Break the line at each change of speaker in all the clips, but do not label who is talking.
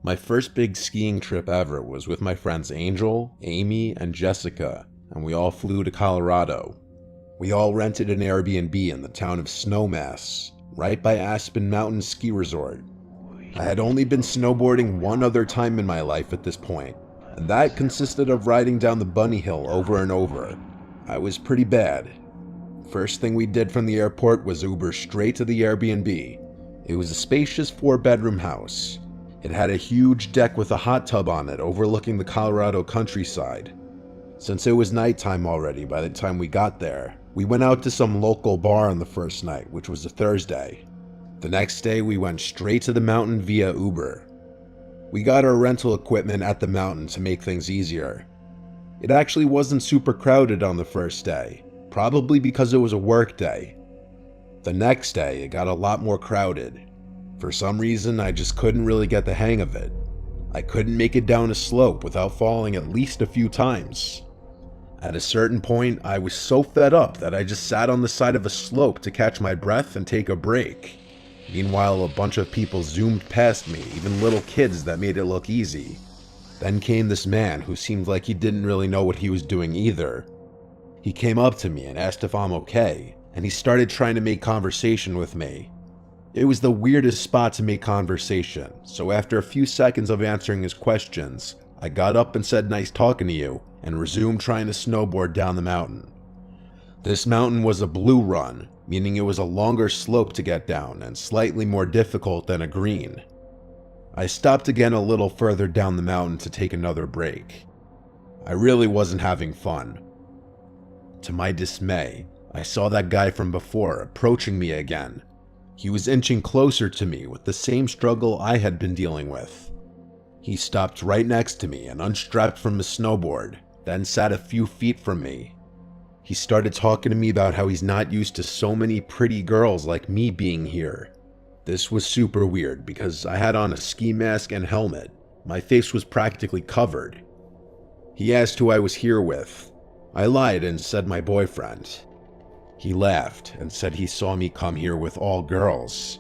My first big skiing trip ever was with my friends Angel, Amy, and Jessica, and we all flew to Colorado. We all rented an Airbnb in the town of Snowmass, right by Aspen Mountain Ski Resort. I had only been snowboarding one other time in my life at this point, and that consisted of riding down the bunny hill over and over. I was pretty bad. First thing we did from the airport was Uber straight to the Airbnb. It was a spacious 4-bedroom house. It had a huge deck with a hot tub on it overlooking the Colorado countryside. Since it was nighttime already by the time we got there, we went out to some local bar on the first night, which was a Thursday. The next day we went straight to the mountain via Uber. We got our rental equipment at the mountain to make things easier. It actually wasn't super crowded on the first day, probably because it was a work day. The next day it got a lot more crowded. For some reason, I just couldn't really get the hang of it. I couldn't make it down a slope without falling at least a few times. At a certain point, I was so fed up that I just sat on the side of a slope to catch my breath and take a break. Meanwhile, a bunch of people zoomed past me, even little kids that made it look easy. Then came this man who seemed like he didn't really know what he was doing either. He came up to me and asked if I'm okay, and he started trying to make conversation with me. It was the weirdest spot to make conversation, so after a few seconds of answering his questions, I got up and said nice talking to you, and resumed trying to snowboard down the mountain. This mountain was a blue run, meaning it was a longer slope to get down and slightly more difficult than a green. I stopped again a little further down the mountain to take another break. I really wasn't having fun. To my dismay, I saw that guy from before approaching me again. He was inching closer to me with the same struggle I had been dealing with. He stopped right next to me and unstrapped from his snowboard, then sat a few feet from me. He started talking to me about how he's not used to so many pretty girls like me being here. This was super weird because I had on a ski mask and helmet. My face was practically covered. He asked who I was here with. I lied and said my boyfriend. He laughed and said he saw me come here with all girls.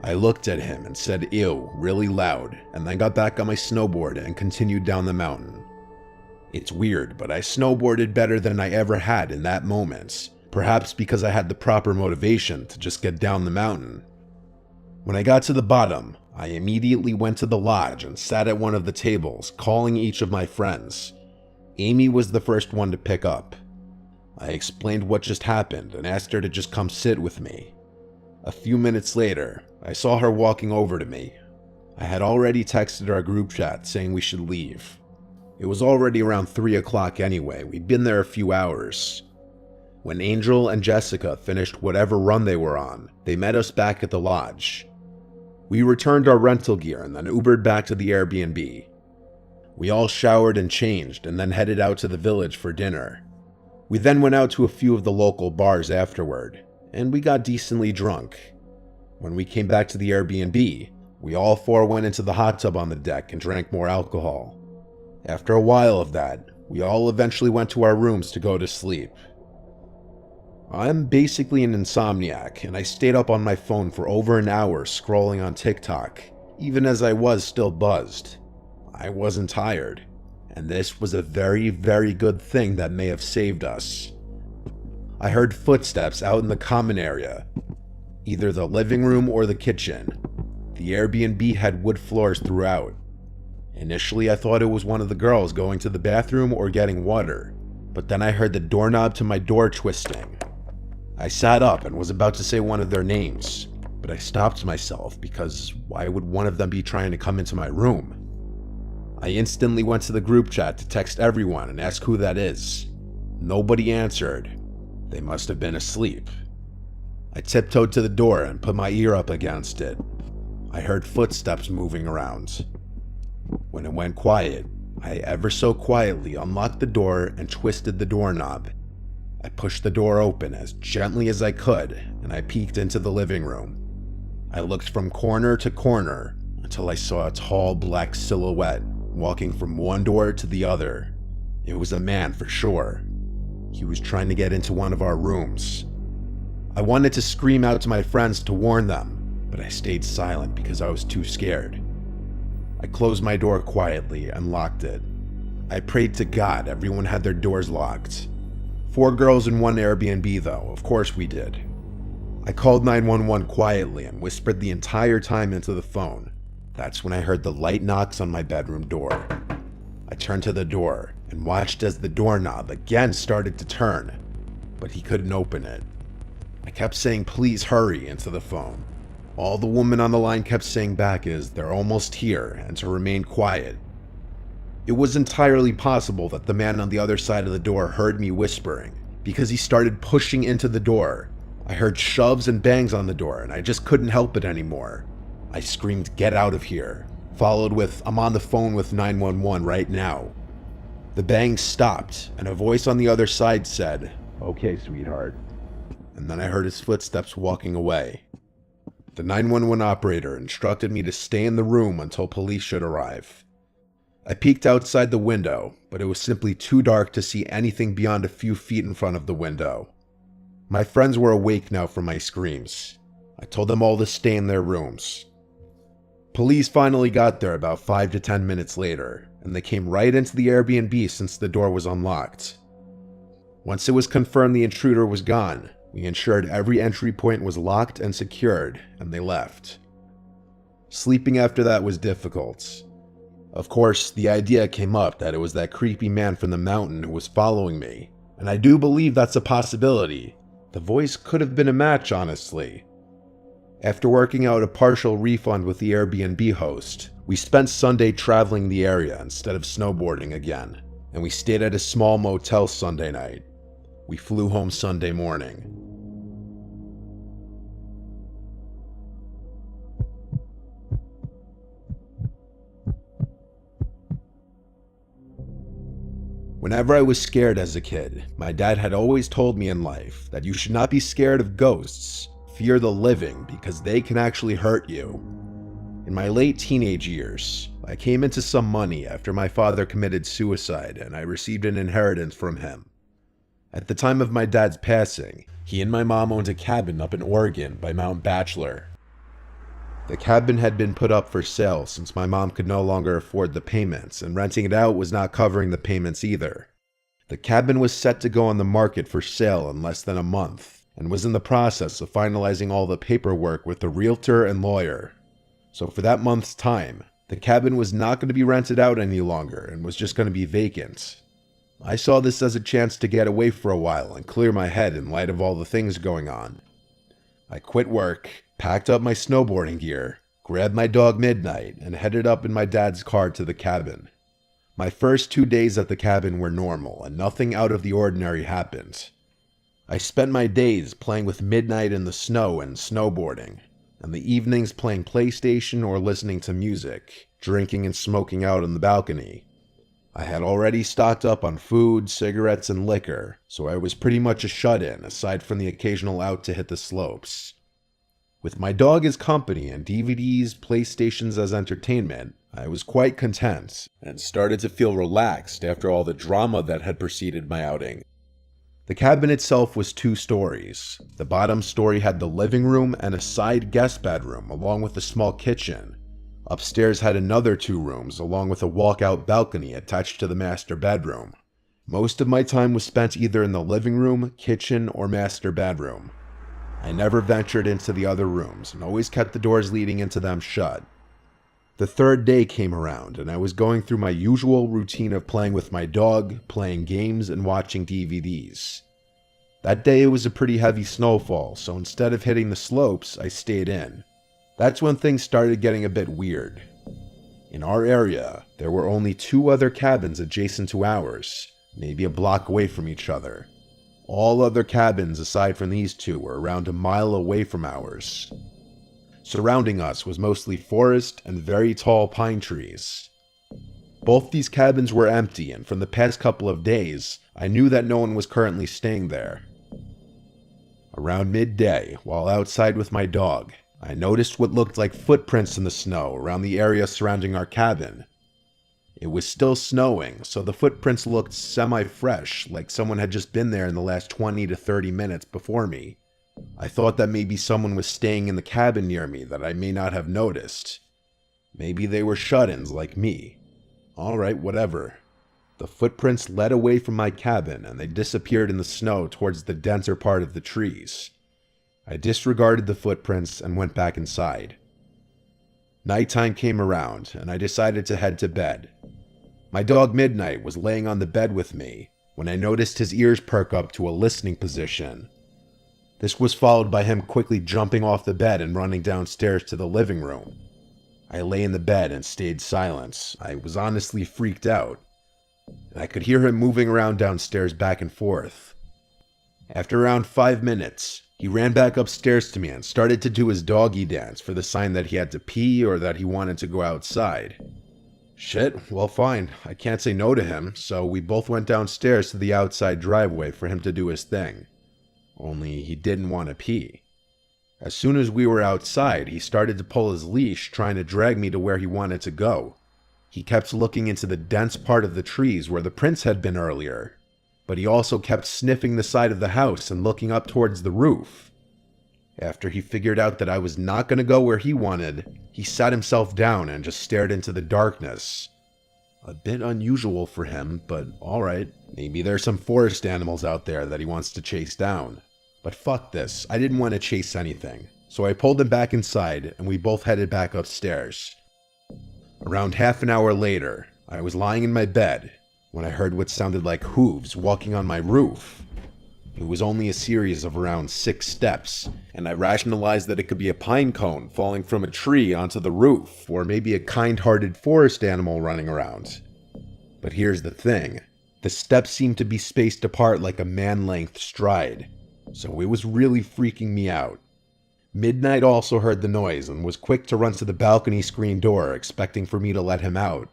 I looked at him and said ew really loud, and then got back on my snowboard and continued down the mountain. It's weird, but I snowboarded better than I ever had in that moment, perhaps because I had the proper motivation to just get down the mountain. When I got to the bottom, I immediately went to the lodge and sat at one of the tables, calling each of my friends. Amy was the first one to pick up. I explained what just happened and asked her to just come sit with me. A few minutes later, I saw her walking over to me. I had already texted our group chat saying we should leave. It was already around 3 o'clock anyway, we'd been there a few hours. When Angel and Jessica finished whatever run they were on, they met us back at the lodge. We returned our rental gear and then Ubered back to the Airbnb. We all showered and changed and then headed out to the village for dinner. We then went out to a few of the local bars afterward, and we got decently drunk. When we came back to the Airbnb, we all four went into the hot tub on the deck and drank more alcohol. After a while of that, we all eventually went to our rooms to go to sleep. I'm basically an insomniac, and I stayed up on my phone for over an hour scrolling on TikTok, even as I was still buzzed. I wasn't tired, and this was a very, very good thing that may have saved us. I heard footsteps out in the common area, either the living room or the kitchen. The Airbnb had wood floors throughout. Initially, I thought it was one of the girls going to the bathroom or getting water, but then I heard the doorknob to my door twisting. I sat up and was about to say one of their names, but I stopped myself because why would one of them be trying to come into my room? I instantly went to the group chat to text everyone and ask who that is. Nobody answered. They must have been asleep. I tiptoed to the door and put my ear up against it. I heard footsteps moving around. When it went quiet, I ever so quietly unlocked the door and twisted the doorknob. I pushed the door open as gently as I could, and I peeked into the living room. I looked from corner to corner until I saw a tall black silhouette walking from one door to the other. It was a man for sure. He was trying to get into one of our rooms. I wanted to scream out to my friends to warn them, but I stayed silent because I was too scared. I closed my door quietly and locked it. I prayed to God everyone had their doors locked. 4 girls in one Airbnb though, of course we did. I called 911 quietly and whispered the entire time into the phone. That's when I heard the light knocks on my bedroom door. I turned to the door and watched as the doorknob again started to turn, but he couldn't open it. I kept saying please hurry into the phone. All the woman on the line kept saying back is they're almost here and to remain quiet. It was entirely possible that the man on the other side of the door heard me whispering because he started pushing into the door. I heard shoves and bangs on the door and I just couldn't help it anymore. I screamed, "Get out of here," followed with, "I'm on the phone with 911 right now." The bangs stopped and a voice on the other side said, "Okay, sweetheart." And then I heard his footsteps walking away. The 911 operator instructed me to stay in the room until police should arrive. I peeked outside the window, but it was simply too dark to see anything beyond a few feet in front of the window. My friends were awake now from my screams. I told them all to stay in their rooms. Police finally got there about 5 to 10 minutes later, and they came right into the Airbnb since the door was unlocked. Once it was confirmed the intruder was gone, we ensured every entry point was locked and secured, and they left. Sleeping after that was difficult. Of course, the idea came up that it was that creepy man from the mountain who was following me, and I do believe that's a possibility. The voice could have been a match, honestly. After working out a partial refund with the Airbnb host, we spent Sunday traveling the area instead of snowboarding again, and we stayed at a small motel Sunday night. We flew home Sunday morning. Whenever I was scared as a kid, my dad had always told me in life that you should not be scared of ghosts, fear the living because they can actually hurt you. In my late teenage years, I came into some money after my father committed suicide and I received an inheritance from him. At the time of my dad's passing, he and my mom owned a cabin up in Oregon by Mount Bachelor. The cabin had been put up for sale since my mom could no longer afford the payments, and renting it out was not covering the payments either. The cabin was set to go on the market for sale in less than a month, and was in the process of finalizing all the paperwork with the realtor and lawyer. So for that month's time, the cabin was not going to be rented out any longer and was just going to be vacant. I saw this as a chance to get away for a while and clear my head in light of all the things going on. I quit work, packed up my snowboarding gear, grabbed my dog Midnight, and headed up in my dad's car to the cabin. My first 2 days at the cabin were normal, and nothing out of the ordinary happened. I spent my days playing with Midnight in the snow and snowboarding, and the evenings playing PlayStation or listening to music, drinking and smoking out on the balcony. I had already stocked up on food, cigarettes, and liquor, so I was pretty much a shut-in aside from the occasional out to hit the slopes. With my dog as company and DVDs, PlayStations as entertainment, I was quite content and started to feel relaxed after all the drama that had preceded my outing. The cabin itself was 2 stories. The bottom story had the living room and a side guest bedroom along with a small kitchen. Upstairs had another 2 rooms along with a walkout balcony attached to the master bedroom. Most of my time was spent either in the living room, kitchen, or master bedroom. I never ventured into the other rooms and always kept the doors leading into them shut. The 3rd day came around and I was going through my usual routine of playing with my dog, playing games, and watching DVDs. That day it was a pretty heavy snowfall, so instead of hitting the slopes, I stayed in. That's when things started getting a bit weird. In our area, there were only 2 other cabins adjacent to ours, maybe a block away from each other. All other cabins aside from these 2 were around a mile away from ours. Surrounding us was mostly forest and very tall pine trees. Both these cabins were empty, and from the past couple of days, I knew that no one was currently staying there. Around midday, while outside with my dog, I noticed what looked like footprints in the snow around the area surrounding our cabin. It was still snowing, so the footprints looked semi-fresh, like someone had just been there in the last 20 to 30 minutes before me. I thought that maybe someone was staying in the cabin near me that I may not have noticed. Maybe they were shut-ins like me. Alright, whatever. The footprints led away from my cabin and they disappeared in the snow towards the denser part of the trees. I disregarded the footprints and went back inside. Nighttime came around and I decided to head to bed. My dog Midnight was laying on the bed with me when I noticed his ears perk up to a listening position. This was followed by him quickly jumping off the bed and running downstairs to the living room. I lay in the bed and stayed silent. I was honestly freaked out. I could hear him moving around downstairs back and forth. After around 5 minutes, he ran back upstairs to me and started to do his doggy dance for the sign that he had to pee or that he wanted to go outside. Shit, well fine, I can't say no to him, so we both went downstairs to the outside driveway for him to do his thing. Only he didn't want to pee. As soon as we were outside, he started to pull his leash, trying to drag me to where he wanted to go. He kept looking into the dense part of the trees where the prints had been earlier, but he also kept sniffing the side of the house and looking up towards the roof. After he figured out that I was not going to go where he wanted, he sat himself down and just stared into the darkness. A bit unusual for him, but alright, maybe there's some forest animals out there that he wants to chase down. But fuck this, I didn't want to chase anything, so I pulled him back inside and we both headed back upstairs. Around half an hour later, I was lying in my bed when I heard what sounded like hooves walking on my roof. It was only a series of around 6 steps, and I rationalized that it could be a pine cone falling from a tree onto the roof, or maybe a kind-hearted forest animal running around. But here's the thing, the steps seemed to be spaced apart like a man-length stride, so it was really freaking me out. Midnight also heard the noise and was quick to run to the balcony screen door, expecting for me to let him out.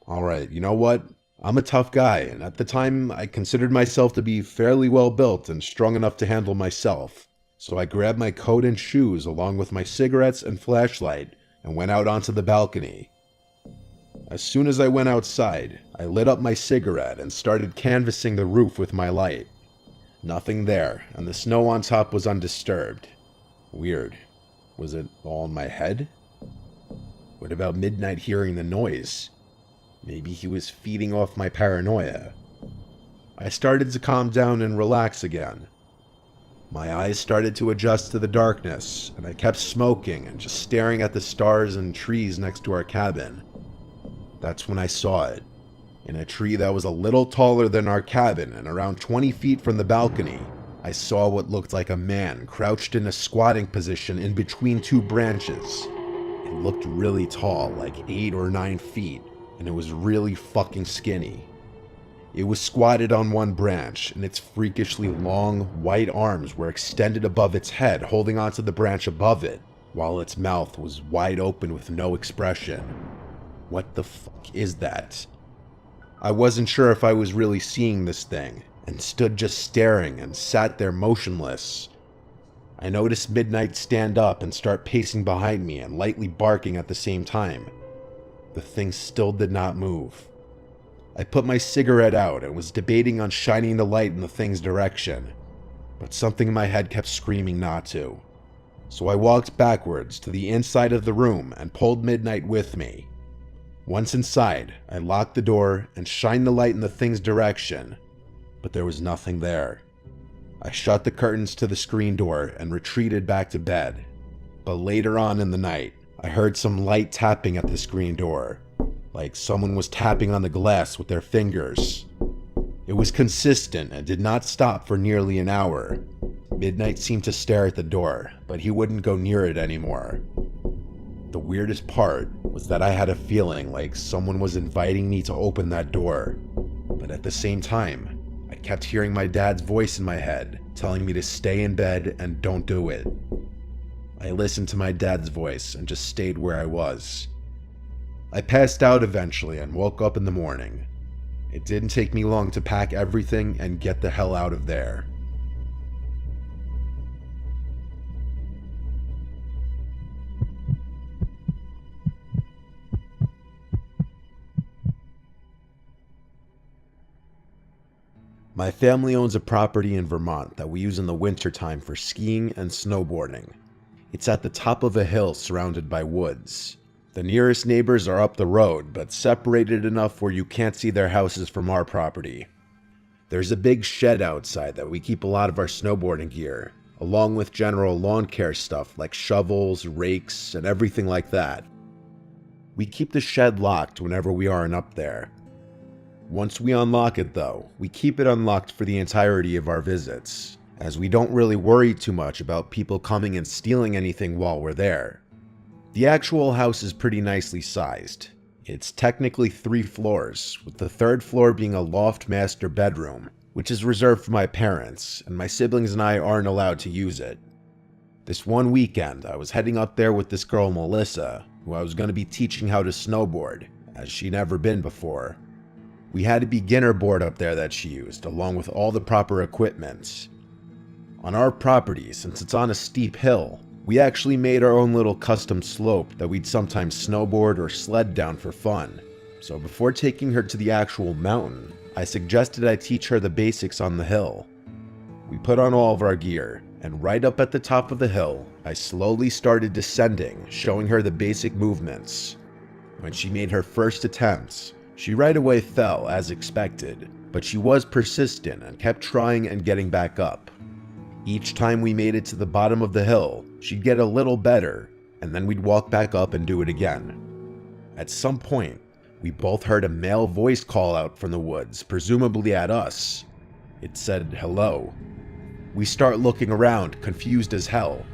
Alright, you know what? I'm a tough guy, and at the time, I considered myself to be fairly well built and strong enough to handle myself. So I grabbed my coat and shoes along with my cigarettes and flashlight and went out onto the balcony. As soon as I went outside, I lit up my cigarette and started canvassing the roof with my light. Nothing there, and the snow on top was undisturbed. Weird. Was it all in my head? What about Midnight hearing the noise? Maybe he was feeding off my paranoia. I started to calm down and relax again. My eyes started to adjust to the darkness, and I kept smoking and just staring at the stars and trees next to our cabin. That's when I saw it. In a tree that was a little taller than our cabin and around 20 feet from the balcony, I saw what looked like a man crouched in a squatting position in between 2 branches. It looked really tall, like 8 or 9 feet, and it was really fucking skinny. It was squatted on one branch, and its freakishly long, white arms were extended above its head, holding onto the branch above it, while its mouth was wide open with no expression. What the fuck is that? I wasn't sure if I was really seeing this thing, and stood just staring and sat there motionless. I noticed Midnight stand up and start pacing behind me and lightly barking at the same time. The thing still did not move. I put my cigarette out and was debating on shining the light in the thing's direction, but something in my head kept screaming not to. So I walked backwards to the inside of the room and pulled Midnight with me. Once inside, I locked the door and shined the light in the thing's direction, but there was nothing there. I shut the curtains to the screen door and retreated back to bed. But later on in the night, I heard some light tapping at the screen door, like someone was tapping on the glass with their fingers. It was consistent and did not stop for nearly an hour. Midnight seemed to stare at the door, but he wouldn't go near it anymore. The weirdest part was that I had a feeling like someone was inviting me to open that door, but at the same time, I kept hearing my dad's voice in my head, telling me to stay in bed and don't do it. I listened to my dad's voice and just stayed where I was. I passed out eventually and woke up in the morning. It didn't take me long to pack everything and get the hell out of there. My family owns a property in Vermont that we use in the wintertime for skiing and snowboarding. It's at the top of a hill surrounded by woods. The nearest neighbors are up the road, but separated enough where you can't see their houses from our property. There's a big shed outside that we keep a lot of our snowboarding gear, along with general lawn care stuff like shovels, rakes, and everything like that. We keep the shed locked whenever we aren't up there. Once we unlock it though, we keep it unlocked for the entirety of our visits, as we don't really worry too much about people coming and stealing anything while we're there. The actual house is pretty nicely sized. It's technically 3 floors, with the 3rd floor being a loft master bedroom, which is reserved for my parents, and my siblings and I aren't allowed to use it. This one weekend, I was heading up there with this girl Melissa, who I was going to be teaching how to snowboard, as she'd never been before. We had a beginner board up there that she used, along with all the proper equipment. On our property, since it's on a steep hill, we actually made our own little custom slope that we'd sometimes snowboard or sled down for fun. So before taking her to the actual mountain, I suggested I teach her the basics on the hill. We put on all of our gear, and right up at the top of the hill, I slowly started descending, showing her the basic movements. When she made her first attempts, she right away fell as expected, but she was persistent and kept trying and getting back up. Each time we made it to the bottom of the hill, she'd get a little better, and then we'd walk back up and do it again. At some point, we both heard a male voice call out from the woods, presumably at us. It said, "Hello." We start looking around, confused as hell.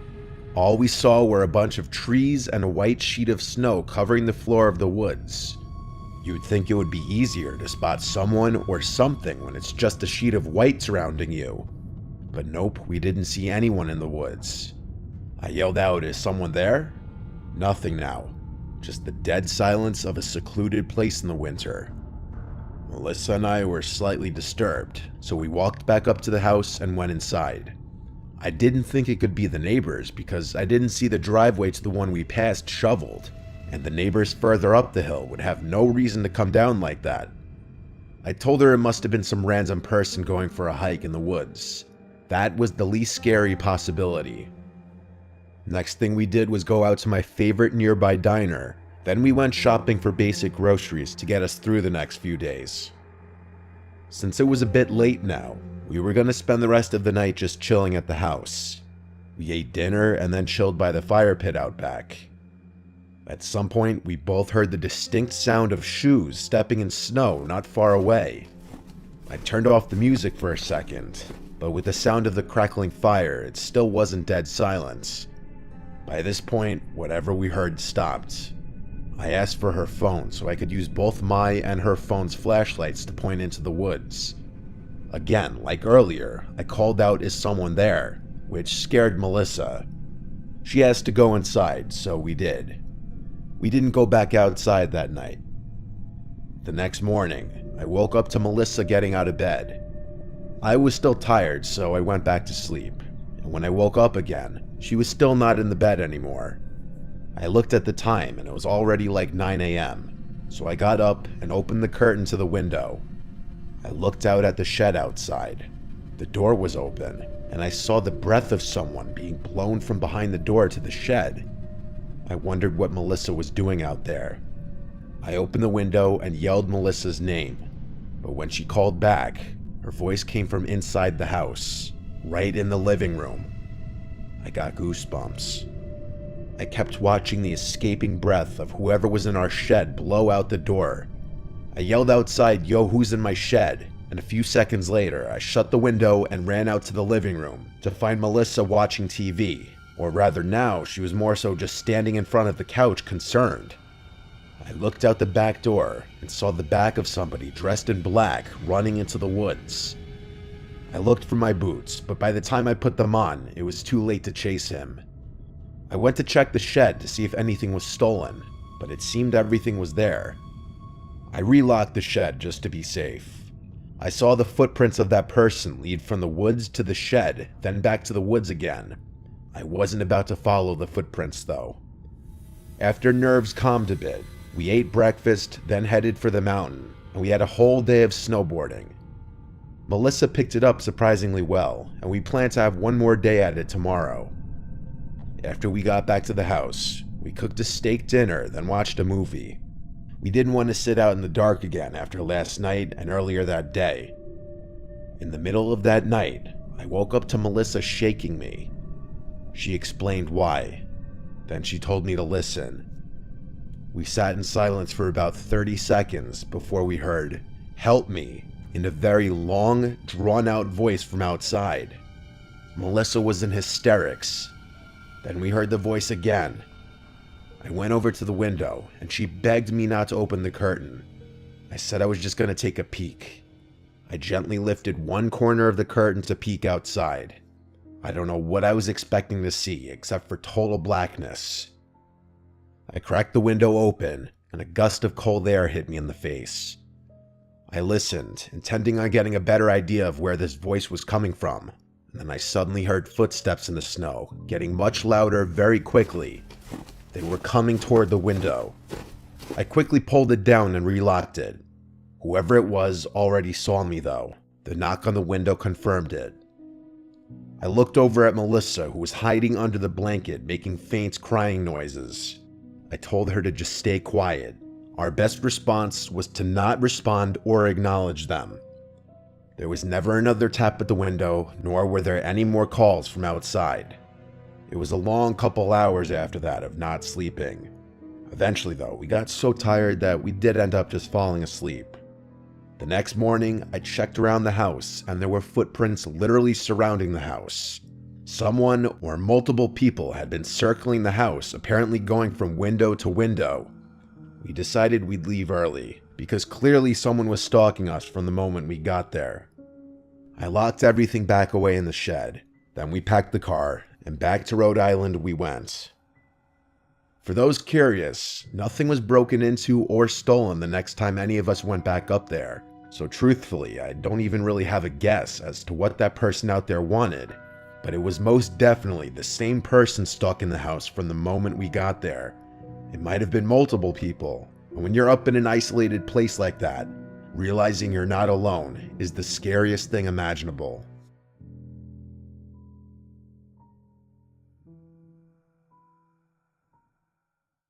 All we saw were a bunch of trees and a white sheet of snow covering the floor of the woods. You'd think it would be easier to spot someone or something when it's just a sheet of white surrounding you. But nope, we didn't see anyone in the woods. I yelled out, "Is someone there?" Nothing now. Just the dead silence of a secluded place in the winter. Melissa and I were slightly disturbed, so we walked back up to the house and went inside. I didn't think it could be the neighbors because I didn't see the driveway to the one we passed shoveled, and the neighbors further up the hill would have no reason to come down like that. I told her it must have been some random person going for a hike in the woods. That was the least scary possibility. Next thing we did was go out to my favorite nearby diner. Then we went shopping for basic groceries to get us through the next few days. Since it was a bit late now, we were going to spend the rest of the night just chilling at the house. We ate dinner and then chilled by the fire pit out back. At some point, we both heard the distinct sound of shoes stepping in snow not far away. I turned off the music for a second, but with the sound of the crackling fire, it still wasn't dead silence. By this point, whatever we heard stopped. I asked for her phone so I could use both my and her phone's flashlights to point into the woods. Again, like earlier, I called out, "Is someone there?" which scared Melissa. She asked to go inside, so we did. We didn't go back outside that night. The next morning, I woke up to Melissa getting out of bed. I was still tired, so I went back to sleep, and when I woke up again, she was still not in the bed anymore. I looked at the time and it was already like 9 a.m., so I got up and opened the curtain to the window. I looked out at the shed outside. The door was open, and I saw the breath of someone being blown from behind the door to the shed. I wondered what Melissa was doing out there. I opened the window and yelled Melissa's name, but when she called back, her voice came from inside the house, right in the living room. I got goosebumps. I kept watching the escaping breath of whoever was in our shed blow out the door. I yelled outside, "Yo, who's in my shed?" And a few seconds later, I shut the window and ran out to the living room to find Melissa watching TV. Or rather now, she was more so just standing in front of the couch, concerned. I looked out the back door and saw the back of somebody dressed in black running into the woods. I looked for my boots, but by the time I put them on, it was too late to chase him. I went to check the shed to see if anything was stolen, but it seemed everything was there. I relocked the shed just to be safe. I saw the footprints of that person lead from the woods to the shed, then back to the woods again. I wasn't about to follow the footprints though. After nerves calmed a bit, we ate breakfast, then headed for the mountain, and we had a whole day of snowboarding. Melissa picked it up surprisingly well, and we plan to have one more day at it tomorrow. After we got back to the house, We cooked a steak dinner, then watched a movie. We didn't want to sit out in the dark again after last night and earlier that day. In the middle of that night, I woke up to Melissa shaking me. She explained why. Then she told me to listen. We sat in silence for about 30 seconds before we heard, "Help me," in a very long, drawn-out voice from outside. Melissa was in hysterics. Then we heard the voice again. I went over to the window, and she begged me not to open the curtain. I said I was just going to take a peek. I gently lifted one corner of the curtain to peek outside. I don't know what I was expecting to see, except for total blackness. I cracked the window open, and a gust of cold air hit me in the face. I listened, intending on getting a better idea of where this voice was coming from, and then I suddenly heard footsteps in the snow, getting much louder very quickly. They were coming toward the window. I quickly pulled it down and relocked it. Whoever it was already saw me though. The knock on the window confirmed it. I looked over at Melissa, who was hiding under the blanket, making faint crying noises. I told her to just stay quiet. Our best response was to not respond or acknowledge them. There was never another tap at the window, nor were there any more calls from outside. It was a long couple hours after that of not sleeping. Eventually though, we got so tired that we did end up just falling asleep. The next morning, I checked around the house, and there were footprints literally surrounding the house. Someone or multiple people had been circling the house, apparently going from window to window. We decided we'd leave early, because clearly someone was stalking us from the moment we got there. I locked everything back away in the shed, then we packed the car, and back to Rhode Island we went. For those curious, nothing was broken into or stolen the next time any of us went back up there. So truthfully, I don't even really have a guess as to what that person out there wanted, but it was most definitely the same person stuck in the house from the moment we got there. It might have been multiple people, and when you're up in an isolated place like that, realizing you're not alone is the scariest thing imaginable.